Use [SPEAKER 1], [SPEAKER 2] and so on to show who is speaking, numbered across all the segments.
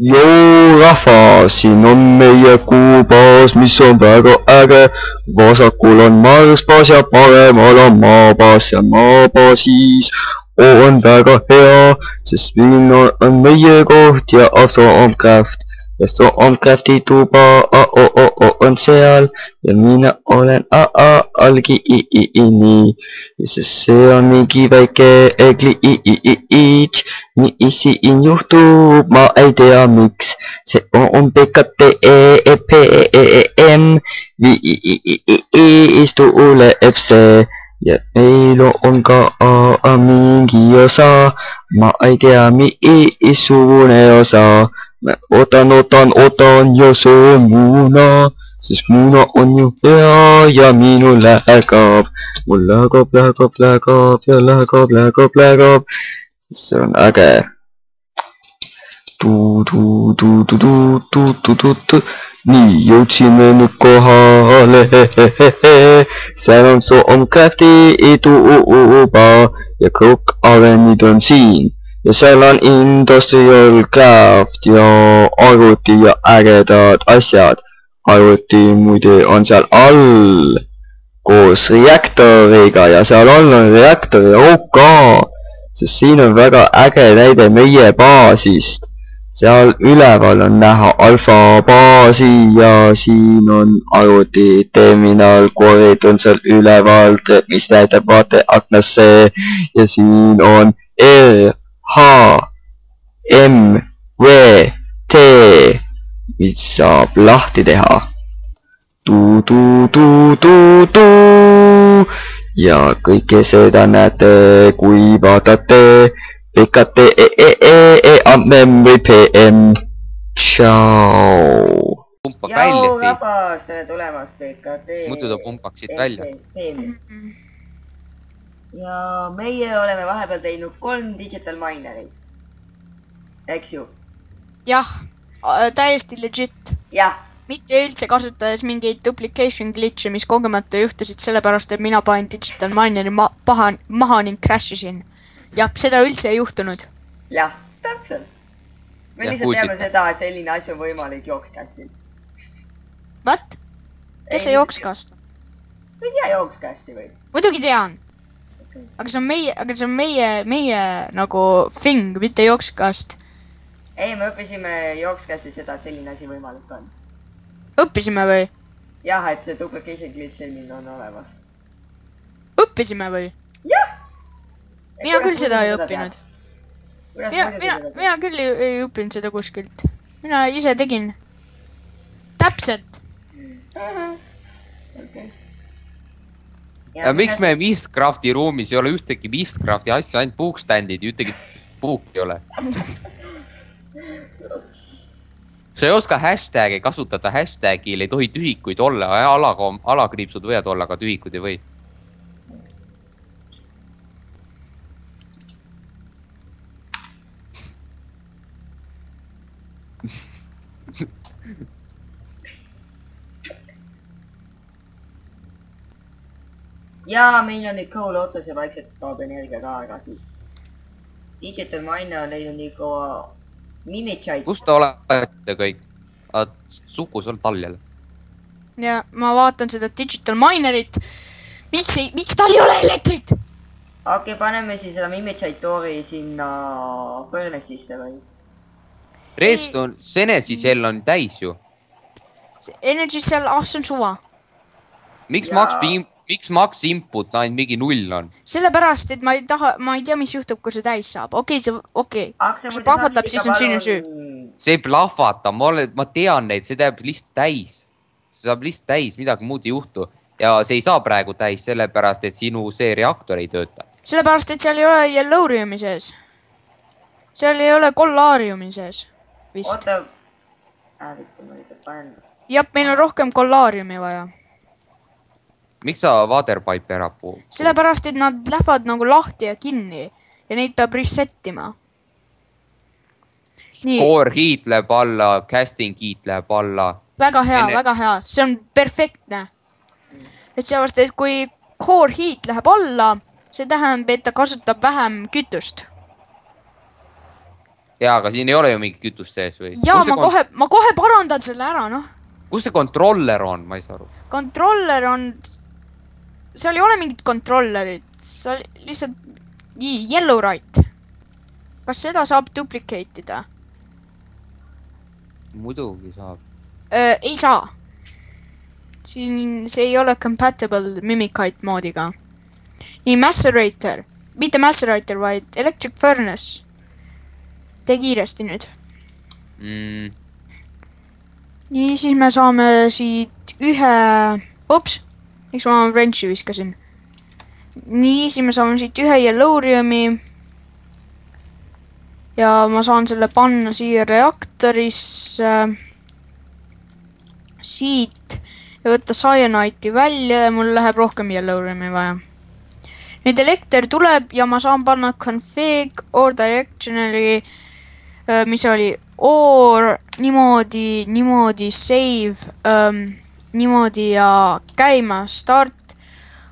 [SPEAKER 1] Joo rahva, siin on meie kuubaas, mis on väga äge. Vasakul on Marsbaas ja paremal on Maabaas ja Maabaasis on väga hea, sest siin on meie koht ja Stormcraft. Ja Stormcrafti tuba on seal ja mina olen algiini. Sest see on mingi väike glitch, mis siin juhtub, ma ei tea miks. See on PKTEPM, viis tuleb see. Ja meil on ka mingi osa, ma ei tea missugune osa. Mä otan ja söön muuna, sest muuna on ju hea ja minul läheb. Mul läheb. See on äge. Nii, jõudsime nüüd kohale. Seal on Stormcrafti tuba ja kõik arenid on siin. Ja seal on Industrial Craft ja arvuti ja ägedad asjad. Arvuti muide on seal all koos reaktoriga ja seal all on reaktori OK. Sest siin on väga äge näide meie baasist. Seal üleval on näha alfa baasi ja siin on arvuti terminal, korid on seal üleval, mis näitab vaateaknasse ja siin on HMVT, mis saab lahti teha. Ja kõike seda näete, kui vaatate PKTEPM. Tšau.
[SPEAKER 2] Pumpa välja
[SPEAKER 3] Jau
[SPEAKER 2] siit.
[SPEAKER 3] rabas, tere tulemast PKT.
[SPEAKER 2] Muidu ta pumpaks siit välja.
[SPEAKER 3] Ja meie oleme vahepeal teinud 3 digital minerit. Eks ju?
[SPEAKER 4] Jah, täiesti legit.
[SPEAKER 3] Jah.
[SPEAKER 4] Mitte üldse kasutades mingeid duplication glitch'e, mis kogemata juhtusid sellepärast, et mina panin digital mineri maha ning crashisin. Ja seda üldse ei juhtunud.
[SPEAKER 3] Jah, täpselt. Me lihtsalt teame seda, et selline asi on võimalik jookskästil.
[SPEAKER 4] What? Kes see jookskast?
[SPEAKER 3] Sa ei tea jookskästi või?
[SPEAKER 4] Muidugi tean. Aga see on meie nagu thing, mitte jookskast.
[SPEAKER 3] Ei, me õppisime jookskästil seda, et selline asi võimalik on.
[SPEAKER 4] Õppisime või?
[SPEAKER 3] Jah, et see duplication glitch selline on olemas.
[SPEAKER 4] Õppisime või?
[SPEAKER 3] Jah!
[SPEAKER 4] Mina küll seda ei õppinud. Mina küll ei õppinud seda kuskilt. Mina ise tegin. Täpselt.
[SPEAKER 2] Ja miks me Mistcrafti ruumis ei ole ühtegi Mistcrafti asja, ainult puukständid ja ühtegi puuk ei ole? Sa ei oska hashtagi kasutada, hashtagil ei tohi tühikuid olla, alakriipsud võivad olla, aga tühikud ei või.
[SPEAKER 3] Ja meil on nüüd kõhul otsas ja vaikselt kaob energia ka aega siis. Digital Mine on leidnud nii kaua Mimicite.
[SPEAKER 2] Kus te olete kõik? Sukus on taljal.
[SPEAKER 4] Ja ma vaatan seda digital minerit. Miks tal ei ole elektrit?
[SPEAKER 3] Okei, paneme siis seda Mimicite toori sinna furnace'isse või?
[SPEAKER 2] Redstone, see energy cell on täis ju.
[SPEAKER 4] Energy cell, see on suva.
[SPEAKER 2] Miks max input ainult mingi 0 on?
[SPEAKER 4] Sellepärast, et ma ei tea, mis juhtub, kui see täis saab. Okei. Kui see plahvatab, siis on sinu süü.
[SPEAKER 2] See ei plahvata, ma tean neid, see teeb lihtsalt täis. See saab lihtsalt täis, midagi muud ei juhtu. Ja see ei saa praegu täis, sellepärast, et sinu see reaktor ei tööta.
[SPEAKER 4] Sellepärast, et seal ei ole yellowriumi sees. Seal ei ole kollaariumi sees. Vist.
[SPEAKER 3] Oota. Ma lihtsalt panen.
[SPEAKER 4] Jah, meil on rohkem kollaariumi vaja.
[SPEAKER 2] Miks sa waterpipe ära puu?
[SPEAKER 4] Sellepärast, et nad lähevad nagu lahti ja kinni. Ja neid peab resettima.
[SPEAKER 2] Core heat läheb alla, casting heat läheb alla.
[SPEAKER 4] Väga hea. See on perfektne. Et seepärast, et kui core heat läheb alla, see tähendab, et ta kasutab vähem kütust.
[SPEAKER 2] jaa, aga siin ei ole ju mingit kütust sees või?
[SPEAKER 4] ja ma kohe parandan selle ära, noh.
[SPEAKER 2] Kus see kontroller on, ma ei saa aru.
[SPEAKER 4] Kontroller on, seal ei ole mingit kontrollerit, seal lihtsalt Yellowrite. Kas seda saab duplicate ida?
[SPEAKER 2] Muidugi saab.
[SPEAKER 4] Ei saa. Siin see ei ole compatible Mimikite moodiga. Nii, Macerator. Mitte Macerator, vaid Electric Furnace. Tee kiiresti nüüd. Nii, siis me saame siit ühe... Ups, miks ma wrenchi viskasin? Nii, siis me saame siit ühe Yellowriumi. Ja ma saan selle panna siia reaktorisse. Siit. Ja võtta cyanite'i välja ja mul läheb rohkem Yellowriumi vaja. Nüüd elekter tuleb ja ma saan panna config or directionally, mis oli or, niimoodi save, niimoodi ja käima start.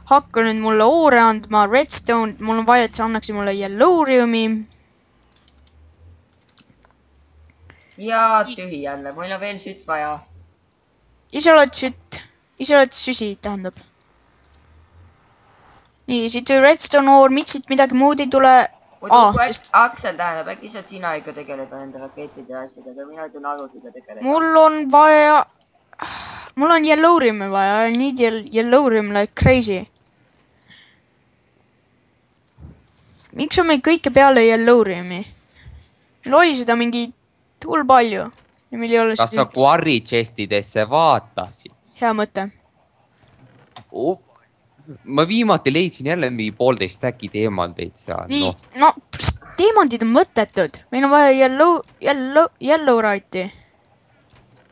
[SPEAKER 4] Hakka nüüd mulle oore andma, redstone, mul on vaja, et see annaks mulle Yellowriumi.
[SPEAKER 3] Ja tühi jälle, meil on veel sütt vaja.
[SPEAKER 4] Ise oled süsi, tähendab. Nii, siit või redstone ore, miks siit midagi muud ei tule?
[SPEAKER 3] Aksel tähendab, äkki saad sina ikka tegeleda enda raketide ja asjadega, mina ei tunne arvutiga tegeleda.
[SPEAKER 4] Mul on Yellowriumi vaja, I need Yellowrium like crazy. Miks on meil kõike peale Yellowriumi? Meil oli seda mingi hull palju.
[SPEAKER 2] Kas sa quarry chestidesse vaatasid?
[SPEAKER 4] Hea mõte.
[SPEAKER 2] Ma viimati leidsin jälle mingi 1,5 stack'i teemandeid seal.
[SPEAKER 4] Nii, no teemandid on mõttetud. Meil on vaja Yellowrite'i.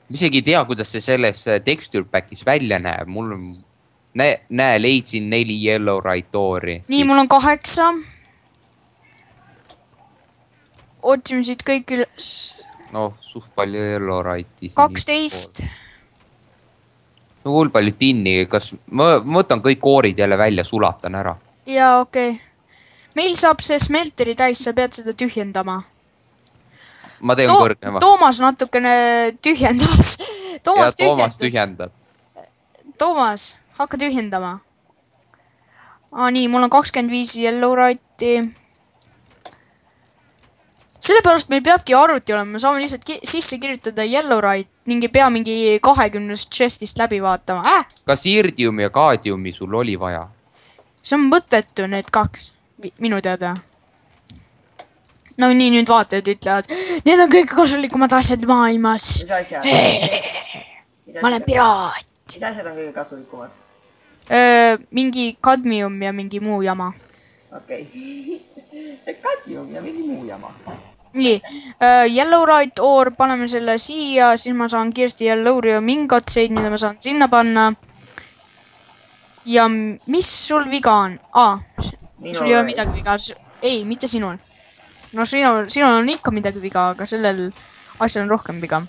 [SPEAKER 2] Ma isegi ei tea, kuidas see selles texture pack'is välja näeb. Mul on... Näe, leidsin 4 Yellowrite oori.
[SPEAKER 4] Nii, mul on 8. Otsime siit kõik üles...
[SPEAKER 2] No, suht palju Yellowrite'i.
[SPEAKER 4] 12.
[SPEAKER 2] No, hull palju tinni. Kas ma võtan kõik koorid jälle välja, sulatan ära?
[SPEAKER 4] Jaa, okei. Meil saab see smelteri täis, sa pead seda tühjendama.
[SPEAKER 2] Ma teen kõrgema.
[SPEAKER 4] Toomas natukene tühjendas.
[SPEAKER 2] Toomas tühjendab.
[SPEAKER 4] Toomas, hakka tühjendama. Nii, mul on 25 Yellowrite'i. Sellepärast meil peabki arvuti olema, me saame lihtsalt sisse kirjutada Yellowrite ning ei pea mingi 20 chestist läbi vaatama.
[SPEAKER 2] Kas irdiumi ja kaadiumi sul oli vaja?
[SPEAKER 4] See on mõttetu need 2, minu teada. No nii, nüüd vaatajad ütlevad, need on kõige kasulikumad asjad maailmas.
[SPEAKER 3] Mis asjad?
[SPEAKER 4] Ma olen piraat.
[SPEAKER 3] Mis asjad on kõige kasulikumad?
[SPEAKER 4] Mingi kadmium ja mingi muu jama.
[SPEAKER 3] Okei. Kadmium ja mingi muu jama.
[SPEAKER 4] Nii, Yellowrite ore, paneme selle siia, siis ma saan kiiresti Yellowrium ingotseid, mida ma saan sinna panna. Ja mis sul viga on? Sul ei ole midagi viga. Ei, mitte sinul. No sinul on ikka midagi viga, aga sellel asjal on rohkem viga.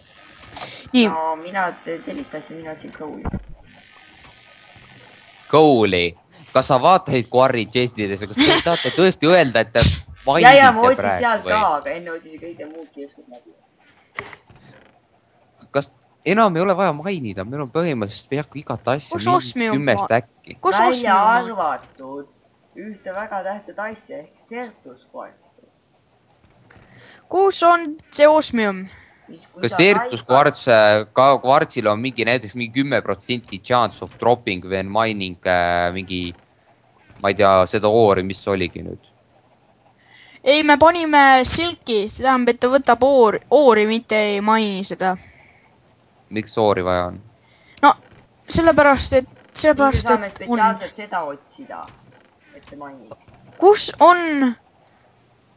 [SPEAKER 4] Nii.
[SPEAKER 3] No mina sellist asja, mina otsin kooli.
[SPEAKER 2] Kooli? Kas sa vaatasid quarry chestidesse, kas te tahate tõesti öelda, et te
[SPEAKER 3] ja, ma otsin sealt ka, aga enne otsin kõige muud kirsud läbi.
[SPEAKER 2] Kas enam ei ole vaja mainida? Meil on põhimõtteliselt peaaegu igat asja 10 stacki.
[SPEAKER 3] Välja arvatud ühte väga tähtsat asja ehk sertuskvarts.
[SPEAKER 4] Kus on see osmium?
[SPEAKER 2] Kas sertuskvartsil on mingi näiteks mingi 10% chance of dropping when mining mingi, ma ei tea, seda oori, mis oligi nüüd?
[SPEAKER 4] Ei, me panime silki, see tähendab, et ta võtab oori, mitte ei maini seda.
[SPEAKER 2] Miks oori vaja on?
[SPEAKER 4] No, sellepärast, et
[SPEAKER 3] on. Spetsiaalselt seda otsida, et see mainib.
[SPEAKER 4] Kus on?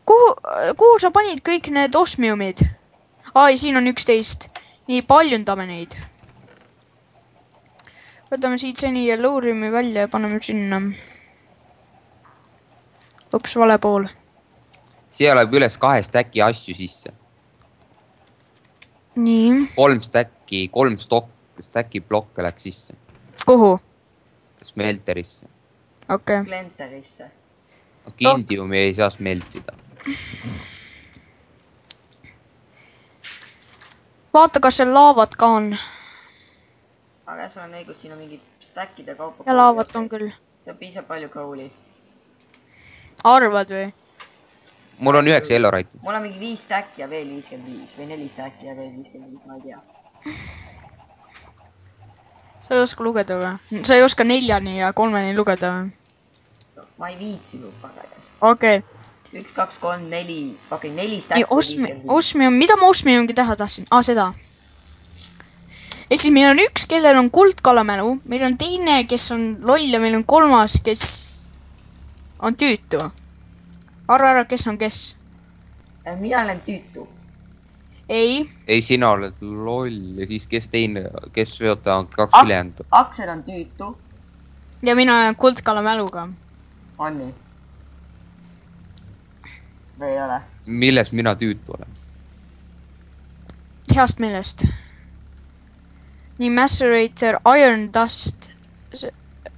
[SPEAKER 4] Kuhu sa panid kõik need osmiumid? Siin on 11. Nii, paljundame neid. Võtame siit seni Yellowriumi välja ja paneme sinna. Ups, vale pool.
[SPEAKER 2] Siia läheb üles 2 stacki asju sisse.
[SPEAKER 4] Nii.
[SPEAKER 2] 3 stacki blokke läks sisse.
[SPEAKER 4] Kuhu?
[SPEAKER 2] Smelterisse.
[SPEAKER 4] Okei.
[SPEAKER 3] Smelterisse.
[SPEAKER 2] Kindiumi ei saa smeltida.
[SPEAKER 4] vaata, kas seal laavat ka on.
[SPEAKER 3] aga sul on õigus, siin on mingid stackide kaupa.
[SPEAKER 4] ja laavat on küll.
[SPEAKER 3] see on piisab palju kooli.
[SPEAKER 4] Arvad või?
[SPEAKER 2] mul on 9 Yellowride'i.
[SPEAKER 3] mul on mingi 5 stacki ja veel 55 või 4 stacki ja veel 55, ma ei tea.
[SPEAKER 4] sa ei oska lugeda või? sa ei oska 4-ni ja 3-ni lugeda või?
[SPEAKER 3] ma ei viitsi lugeda.
[SPEAKER 4] okei.
[SPEAKER 3] 1, 2, 3, 4, okei, 4
[SPEAKER 4] nii,
[SPEAKER 3] stacki.
[SPEAKER 4] osmium, mida ma osmiumgi teha tahtsin? seda. ehk siis meil on üks, kellel on kuldkalamälu, meil on teine, kes on loll ja meil on kolmas, kes on tüütu. arva ära, kes on kes.
[SPEAKER 3] mina olen tüütu.
[SPEAKER 4] ei.
[SPEAKER 2] ei, sina oled loll ja siis kes teine, kes oota on 2 ülejäänud.
[SPEAKER 3] Aksel on tüütu.
[SPEAKER 4] ja mina olen kuldkalamäluga.
[SPEAKER 3] on nii? või ei ole?
[SPEAKER 2] milles mina tüütu olen?
[SPEAKER 4] heast meelest. nii, Macerator, Iron Dust.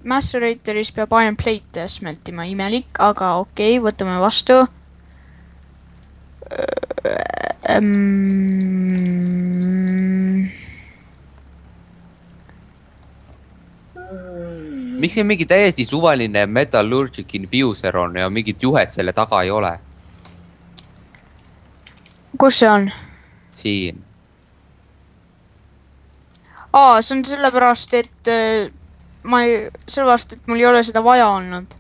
[SPEAKER 4] Maceratoris peab Iron Plate smeltima, imelik, aga okei, võtame vastu.
[SPEAKER 2] miks see mingi täiesti suvaline Metallurgic Infuser on ja mingit juhet selle taga ei ole?
[SPEAKER 4] kus see on?
[SPEAKER 2] siin.
[SPEAKER 4] see on sellepärast, et sellepärast, et mul ei ole seda vaja olnud.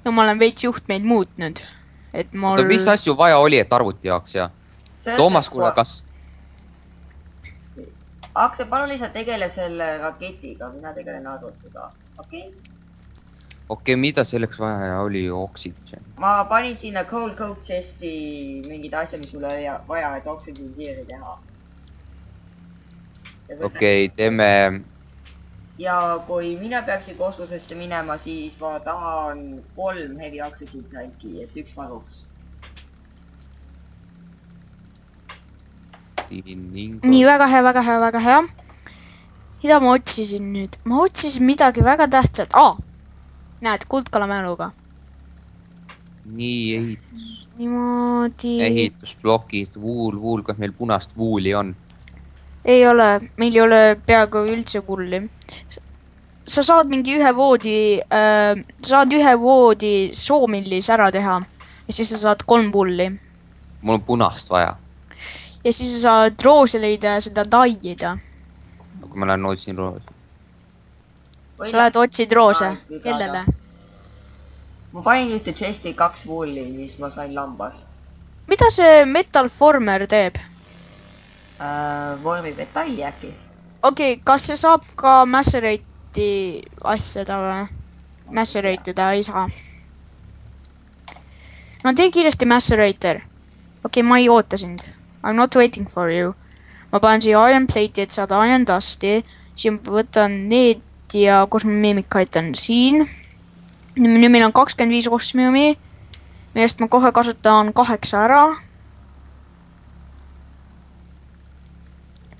[SPEAKER 4] ja ma olen veits juhtmeid muutnud. et mul...
[SPEAKER 2] oota, mis asju vaja oli, et arvuti jaoks ja? Toomas, kuule, kas...
[SPEAKER 3] Aksel, palun lihtsalt tegele selle raketiga, mina tegelen arvutiga, okei?
[SPEAKER 2] okei, mida selleks vaja oli? Oxygen.
[SPEAKER 3] ma panin sinna Cold Coke chest'i mingid asjad, mis sul oli vaja, et oksügeneeri teha.
[SPEAKER 2] okei, teeme...
[SPEAKER 3] ja kui mina peaksin kosmosesse minema, siis ma tahan 3 heavy oxygen tanki, et 1 varuks.
[SPEAKER 4] nii, väga hea, väga hea, väga hea. mida ma otsisin nüüd? ma otsisin midagi väga tähtsat. näed, kuldkalamäluga.
[SPEAKER 2] nii, ehitus.
[SPEAKER 4] niimoodi.
[SPEAKER 2] ehitusplokid, vuul, kas meil punast vuuli on?
[SPEAKER 4] ei ole, meil ei ole peaaegu üldse pulli. sa saad mingi ühe voodi soomillis ära teha ja siis sa saad 3 pulli.
[SPEAKER 2] mul on punast vaja.
[SPEAKER 4] ja siis sa saad roose leida ja seda taida.
[SPEAKER 2] kui ma lähen otsin roose.
[SPEAKER 4] sa lähed otsid roose, kellele?
[SPEAKER 3] ma panin ühte chest'i 2 vulli, mis ma sain lambast.
[SPEAKER 4] mida see Metal Former teeb?
[SPEAKER 3] vormib metalli äkki.
[SPEAKER 4] okei, kas see saab ka Macerate'i asjada või? Macerate ida ei saa. no tee kiiresti Macerator. okei, ma ei oota sind. I m not waiting for you. ma panen siia Iron Plate'i, et saada Iron Dust'i. siin võtan need ja kus ma Mimikite on siin. nüüd meil on 25 osmiumi, millest ma kohe kasutan 8 ära.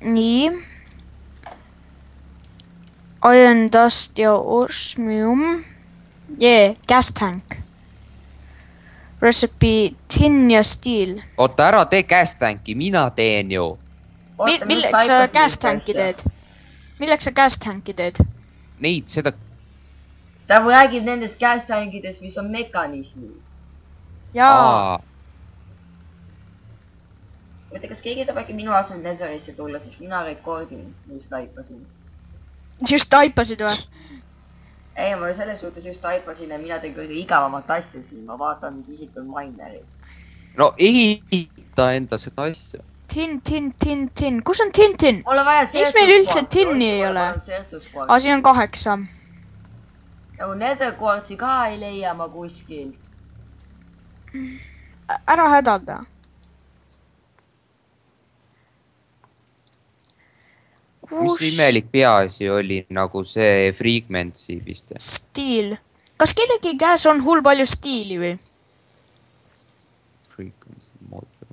[SPEAKER 4] nii. Iron Dust ja osmium. Gas tank. Recipe tin ja steel.
[SPEAKER 2] oota, ära tee gas tanki, mina teen ju.
[SPEAKER 4] milleks sa gas tanki teed? milleks sa gas tanki teed?
[SPEAKER 2] Neid, seda...
[SPEAKER 3] ta räägib nendest gas tankidest, mis on mekanismid.
[SPEAKER 4] jaa.
[SPEAKER 3] mõtle, kas keegi saab äkki minu asemel Netherisse tulla, siis mina rekordin, just taipasin.
[SPEAKER 4] just taipasid või?
[SPEAKER 3] ei, ma selles suhtes just taipasin ja mina teen kõige igavamat asja siin, ma vaatan, mis isik on minerid.
[SPEAKER 2] no ehita enda seda asja.
[SPEAKER 4] tin, kus on tin?
[SPEAKER 3] mul on vaja
[SPEAKER 4] miks meil üldse tinni ei ole? siin on 8.
[SPEAKER 3] nagu netherquartzi ka ei leia ma kuskil.
[SPEAKER 4] ära hädalda.
[SPEAKER 2] mis imelik peaasi oli, nagu see frequency vist?
[SPEAKER 4] Stiil. kas kellegi käes on hull palju stiili või?
[SPEAKER 2] Frequency motor.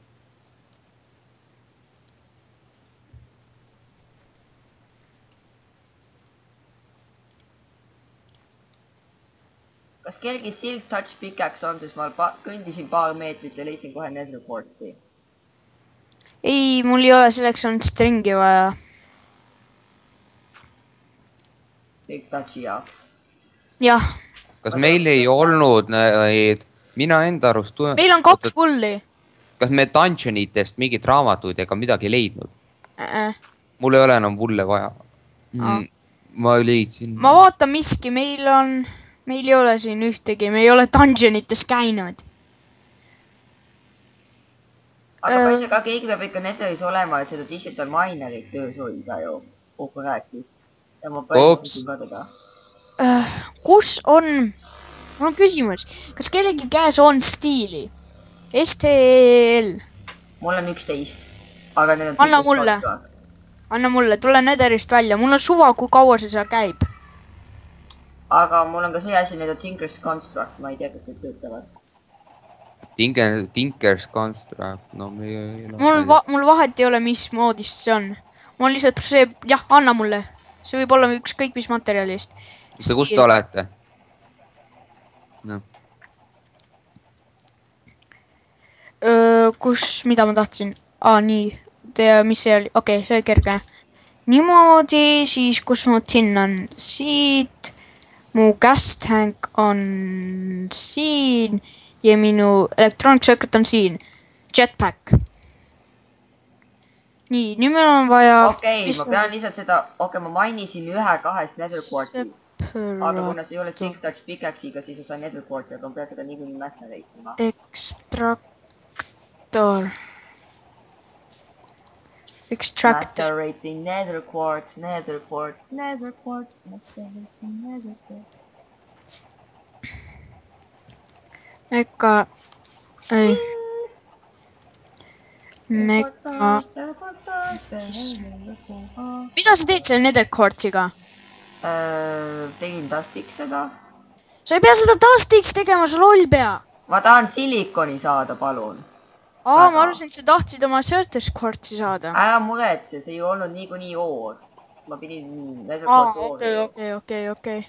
[SPEAKER 3] kas kellegi silk touch pikaks on, sest ma kõndisin paar meetrit ja leidsin kohe netherquartzi.
[SPEAKER 4] ei , mul ei ole selleks olnud stringi vaja .
[SPEAKER 3] kõik touch'i jaoks .
[SPEAKER 4] jah ,
[SPEAKER 2] kas meil ei olnud neid , mina enda arust .
[SPEAKER 4] meil on 2 pulli .
[SPEAKER 2] kas me dungeonitest mingit raamatuid ega midagi leidnud ? mul ei ole enam mulle vaja ma leidsin .
[SPEAKER 4] ma vaatan miski , meil ei ole siin ühtegi , me ei ole dungeonites käinud .
[SPEAKER 3] aga ma ei tea , ka keegi peab ikka Netheris olema , et seda digital minerit töös hoida ju . Kuku rääkis . ja ma
[SPEAKER 2] Ups.
[SPEAKER 3] pärisin ka teda .
[SPEAKER 4] kus on , mul on küsimus , kas kellegi käes on stiili ? STL ,
[SPEAKER 3] mul on 11 . aga need on .
[SPEAKER 4] Anna mulle. . anna mulle , tule Netherist välja , mul on suva , kui kaua see seal käib .
[SPEAKER 3] aga mul on ka see asi , need on Tinker's Construct , ma ei tea , kas need töötavad .
[SPEAKER 2] Tinker's Construct , no me ei .
[SPEAKER 4] mul vahet ei ole , mis moodist see on . mul on lihtsalt see , jah , anna mulle . see võib olla ükskõik mis materjalist .
[SPEAKER 2] kus te olete ? noh ,
[SPEAKER 4] kus , mida ma tahtsin ? nii , mis see oli , okei , see oli kerge . niimoodi , siis kus mu tin on ? siit , mu gas tank on siin ja minu electronic circuit on siin . Jetpack . nii , nüüd meil on vaja .
[SPEAKER 3] okei , ma pean lihtsalt seda , ma mainisin 1-2 Netherquartist . aga kuna see ei ole Six Touch Pickaxe'iga , siis sa saad Netherquarti , aga ma pean seda niikuinii mähna leidma .
[SPEAKER 4] Extractor . Extractor .
[SPEAKER 3] Macerating Netherquart .
[SPEAKER 4] Meka . ei . Meka . mida sa teed selle Netherquartsiga ?
[SPEAKER 3] tegin Dustiks seda .
[SPEAKER 4] sa ei pea seda Dustiks tegema , sa loll pea .
[SPEAKER 3] ma tahan silikoni saada , palun .
[SPEAKER 4] ma arvasin , et sa tahtsid oma Certus Quartzi saada .
[SPEAKER 3] ära muretse , see ei olnud niikuinii oor . ma pidin
[SPEAKER 4] okei .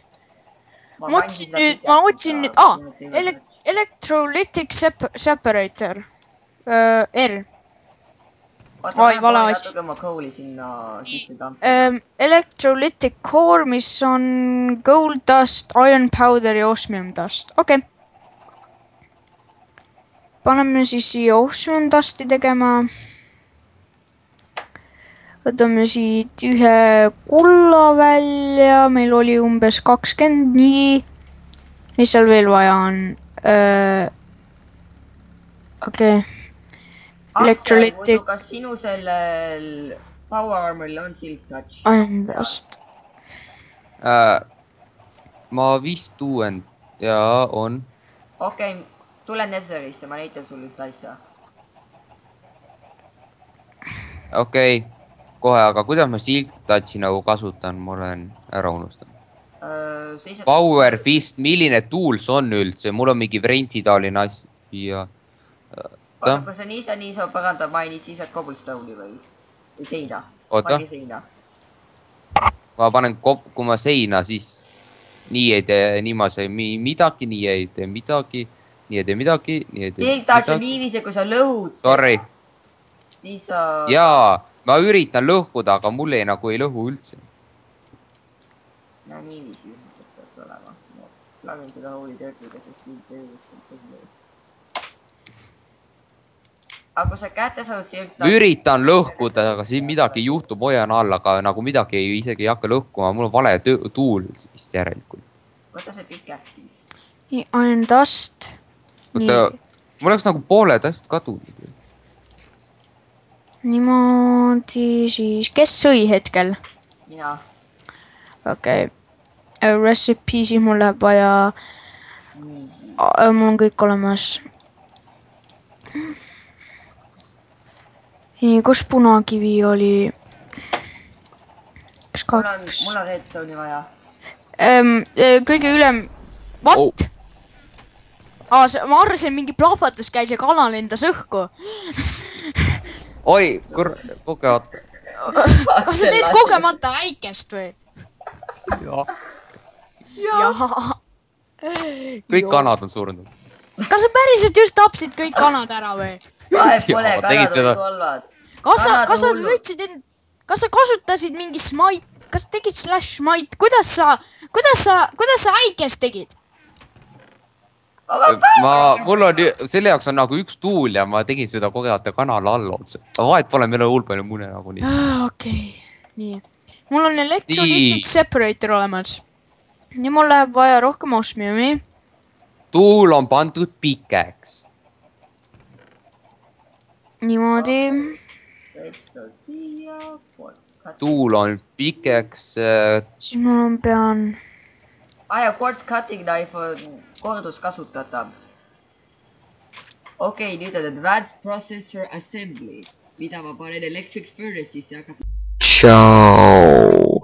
[SPEAKER 4] ma otsin nüüd , Electrolytic Separator . R . Oi, vale asi.
[SPEAKER 3] natuke oma kooli sinna sisse tampi .
[SPEAKER 4] Electrolytic core , mis on gold dust , iron powder ja osmium dust , okei . paneme siis siia osmium dusti tegema . võtame siit ühe kulla välja , meil oli umbes 20 , nii . mis seal veel vaja on ? okei . Electrolytic .
[SPEAKER 3] kas sinu sellel Power Armoril on Silk Touch ?
[SPEAKER 4] iron dust .
[SPEAKER 2] ma vist tuuen ja on .
[SPEAKER 3] okei , tule Netherisse , ma näitan sulle ühte asja .
[SPEAKER 2] okei , kohe , aga kuidas ma Silk Touchi nagu kasutan , ma olen ära unustanud . Power Fist , milline tool see on üldse , mul on mingi vrentitaoline asi ja .
[SPEAKER 3] oota , kui sa nii saab parandada , mainid siis , et cobblestone'i või seina .
[SPEAKER 2] oota , ma panen kui ma seina , siis nii ei tee , nii ma sain midagi , nii ei tee midagi , nii ei tee midagi , nii ei tee
[SPEAKER 3] Silk Touch on niiviisi , kui sa lõhud .
[SPEAKER 2] Sorry ,
[SPEAKER 3] siis sa .
[SPEAKER 2] jaa , ma üritan lõhkuda , aga mul ei nagu ei lõhu üldse .
[SPEAKER 3] no niiviisi peaks olema . lagin seda hooli töötuga , sest nii töötab . aga kui sa kätte saad Silk
[SPEAKER 2] ma üritan lõhkuda , aga siin midagi juhtub , hoian all , aga nagu midagi isegi ei hakka lõhkuma , mul on vale tuul vist järelikult .
[SPEAKER 3] võta see pikk siis .
[SPEAKER 4] nii , iron dust .
[SPEAKER 2] oota , mul oleks nagu pooled asjad kadunud .
[SPEAKER 4] niimoodi siis , kes sõi hetkel ?
[SPEAKER 3] mina .
[SPEAKER 4] okei . Recipe , siis mul läheb vaja . mul on kõik olemas . nii , kus punakivi oli ? kas kaks ?
[SPEAKER 3] mul on redstone'i vaja .
[SPEAKER 4] kõige ülem , what ? ma arvasin , mingi plahvatus käis ja kala lendas õhku .
[SPEAKER 2] oi , kogemata .
[SPEAKER 4] kas sa teed kogemata äikest või ? jah .
[SPEAKER 2] kõik kanad on surnud .
[SPEAKER 4] kas sa päriselt just tapsid kõik kanad ära või ?
[SPEAKER 3] vahet pole ,
[SPEAKER 2] Jaa, tegid
[SPEAKER 3] kanad
[SPEAKER 2] seda.
[SPEAKER 3] olid kolvad .
[SPEAKER 4] kas sa võtsid kas sa kasutasid mingi smite, kas tegid /smite, kuidas sa äikes tegid?
[SPEAKER 2] Mul on, selle jaoks on nagu üks tuul ja ma tegin seda kogemata kanala all otsa. Vahet pole, meil on hull palju mune nagu nii.
[SPEAKER 4] Okei, nii. Mul on electrolytic separator olemas. Nii mul läheb vaja rohkem osmiumi.
[SPEAKER 2] Tuul on pandud pikeks.
[SPEAKER 4] Niimoodi.
[SPEAKER 2] Tuul on pikeks.
[SPEAKER 4] Siis mul pean...
[SPEAKER 3] ja quartz cutting knife on korduskasutatav. Okei, nüüd on advanced processor assembly, mida ma panen electric furnace'isse, aga...
[SPEAKER 1] Ciao.